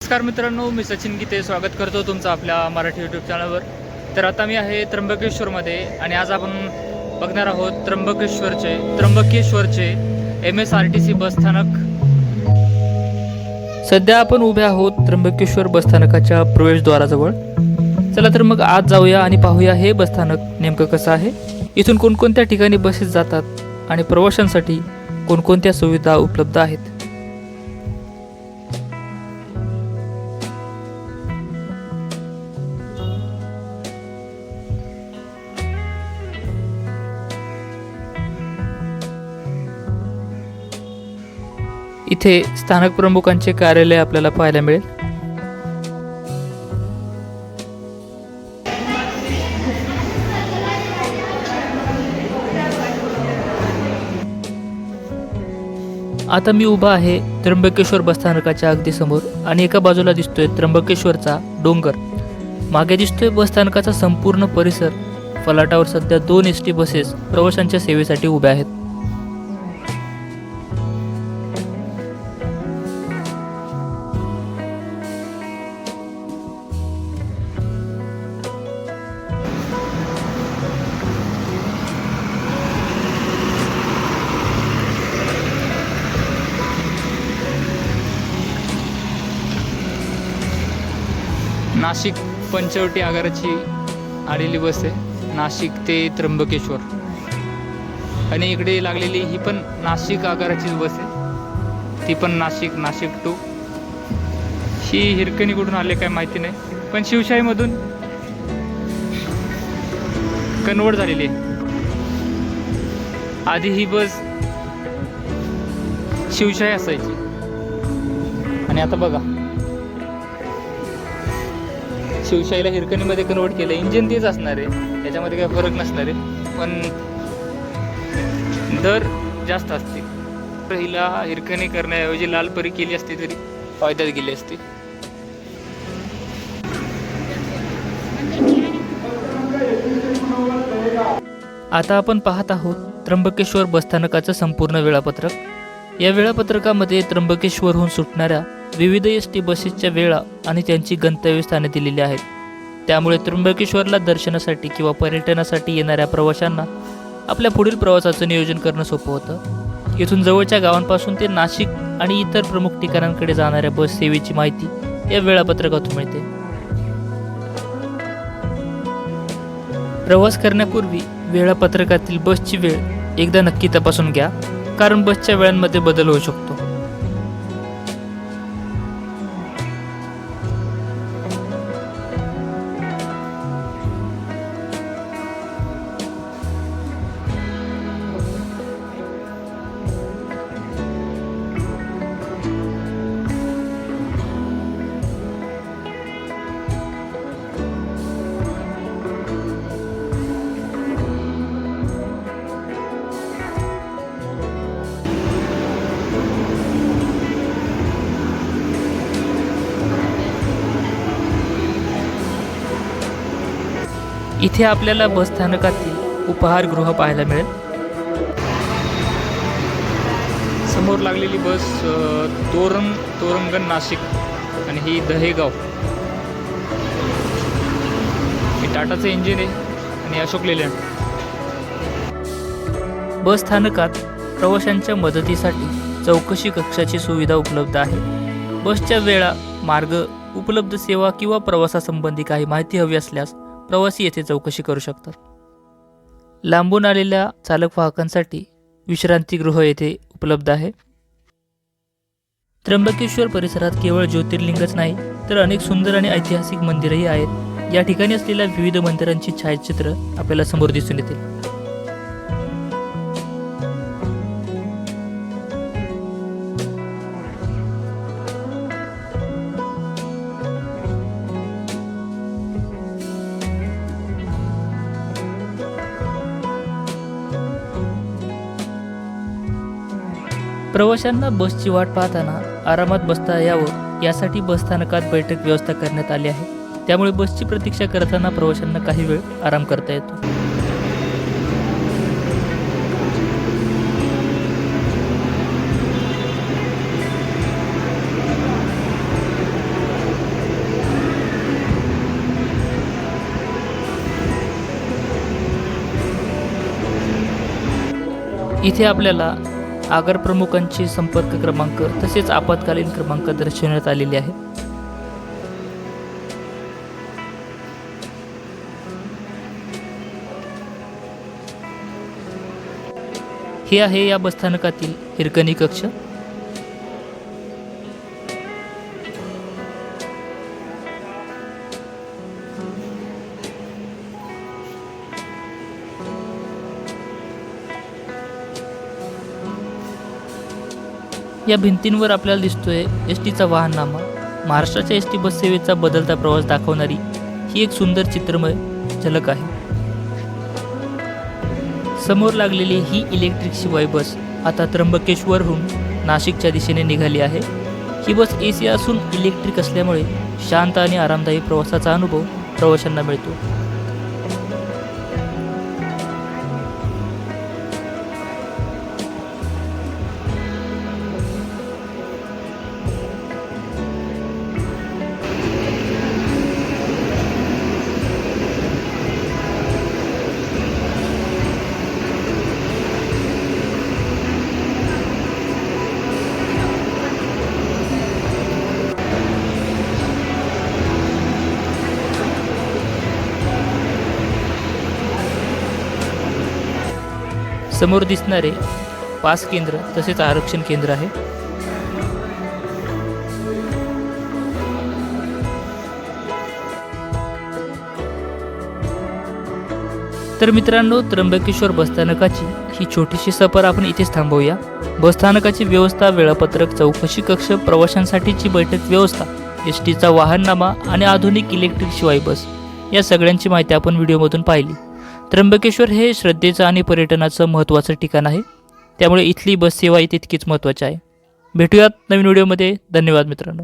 नमस्कार मित्रांनो, मी सचिन गीते स्वागत करतो तुमचं आपल्या मराठी यूट्यूब चॅनलवर। तर आता मी आहे त्र्यंबकेश्वरमध्ये आणि आज आपण बघणार आहोत त्र्यंबकेश्वरचे MSRTC बसस्थानक। सध्या आपण उभे आहोत त्र्यंबकेश्वर बसस्थानकाच्या प्रवेशद्वाराजवळ। चला तर मग आज जाऊया आणि पाहूया हे बसस्थानक नेमकं कसं आहे, इथून कोणकोणत्या ठिकाणी बसेस जातात आणि प्रवाशांसाठी कोणकोणत्या सुविधा उपलब्ध आहेत। इथे स्थानक प्रमुखांचे कार्यालय आपल्याला पाहायला मिळेल। आता मी उभा आहे त्र्यंबकेश्वर बसस्थानकाच्या अगदी समोर आणि एका बाजूला दिसतोय त्र्यंबकेश्वरचा डोंगर, मागे दिसतोय बसस्थानकाचा संपूर्ण परिसर। फलाटावर सध्या 2 ST बसेस प्रवाशांच्या सेवेसाठी उभ्या आहेत। नाशिक पंचवटी आगाराची आलेली बस आहे, नाशिक ते त्र्यंबकेश्वर। आणि इकडे लागलेली ही पण नाशिक आगाराचीच बस आहे, ती पण नाशिक टू। ही हिरकणी कुठून आले काय माहिती नाही, पण शिवशाहीमधून कन्वर्ट झालेली आहे। आधी ही बस शिवशाही असायची आणि आता बघा शिवशाहीला हिरकणीमध्ये कन्वर्ट केलं। इंजिन तेच असणार आहे, त्याच्यामध्ये काही फरक नसणार आहे, पण दर जास्त असते। हिला हिरकणी करण्याऐवजी लालपरी केली असती तरी फायद्यात गेली असती। आता आपण पाहत आहोत त्र्यंबकेश्वर बसस्थानकाचं संपूर्ण वेळापत्रक। या वेळापत्रकामध्ये त्र्यंबकेश्वरहून सुटणाऱ्या विविध ST बसेसच्या वेळा आणि त्यांची गंतव्यस्थाने दिलेली आहेत। त्यामुळे त्र्यंबकेश्वरला दर्शनासाठी किंवा पर्यटनासाठी येणाऱ्या प्रवाशांना आपल्या पुढील प्रवासाचं नियोजन करणं सोपं होतं। इथून जवळच्या गावांपासून ते नाशिक आणि इतर प्रमुख ठिकाणांकडे जाणाऱ्या बस सेवेची माहिती या वेळापत्रकातून मिळते। प्रवास करण्यापूर्वी वेळापत्रकातील बसची वेळ एकदा नक्की तपासून घ्या, कारण बसच्या वेळांमध्ये बदल होऊ शकतो। इथे आपल्याला बसस्थानकातील उपहारगृह पाहायला मिळेल। समोर लागलेली बस तोरणगण नाशिक आणि ही दहेगाव। हे टाटाचं इंजिन आहे आणि अशोक लेलँड। बसस्थानकात प्रवाशांच्या मदतीसाठी चौकशी कक्षाची सुविधा उपलब्ध आहे। बसच्या वेळा, मार्ग, उपलब्ध सेवा किंवा प्रवासासंबंधी काही माहिती हवी असल्यास प्रवासी येथे चौकशी करू शकतात। लांबून आलेल्या चालक वाहकांसाठी विश्रांतीगृह येथे उपलब्ध आहे। त्र्यंबकेश्वर परिसरात केवळ ज्योतिर्लिंगच नाही तर अनेक सुंदर आणि ऐतिहासिक मंदिरही आहेत। या ठिकाणी असलेल्या विविध मंदिरांची छायाचित्र आपल्याला समोर दिसून येतील। प्रवाशांना बसची वाट पाहताना आरामात बसता यावं यासाठी बसस्थानकात बैठक व्यवस्था करण्यात आली आहे। त्यामुळे बसची प्रतीक्षा करताना प्रवाशांना काही वेळ आराम करता येतो। इथे आपल्याला आगार प्रमुखांचे संपर्क क्रमांक तसेच आपत्कालीन क्रमांक दर्शवण्यात आलेले आहेत। हे आहे या बसस्थानकातील हिरकणी कक्ष। या भिंतींवर आपल्याला दिसतोय एसटीचा वाहननामा। महाराष्ट्राच्या एसटी बस सेवेचा बदलता प्रवास दाखवणारी ही एक सुंदर चित्रमय झलक आहे। समोर लागलेली ही इलेक्ट्रिक शिवाय बस आता त्र्यंबकेश्वरहून नाशिकच्या दिशेने निघाली आहे। ही बस AC असून इलेक्ट्रिक असल्यामुळे शांत आणि आरामदायी प्रवासाचा अनुभव प्रवाशांना मिळतो। समोर दिसणारे पास केंद्र तसेच आरक्षण केंद्र आहे। तर मित्रांनो, त्र्यंबकेश्वर बसस्थानकाची ही छोटीशी सफर आपण इथेच थांबवूया। बसस्थानकाची व्यवस्था, वेळापत्रक, चौकशी कक्ष, प्रवाशांसाठीची बैठक व्यवस्था, एसटीचा वाहननामा आणि आधुनिक इलेक्ट्रिक शिवाय बस या सगळ्यांची माहिती आपण व्हिडिओमधून पाहिली। त्र्यंबकेश्वर हे श्रद्धेचं आणि पर्यटनाचं महत्त्वाचं ठिकाण आहे, त्यामुळे इथली बस सेवा ही तितकीच महत्त्वाची आहे। भेटूयात नवीन व्हिडिओमध्ये। धन्यवाद मित्रांनो।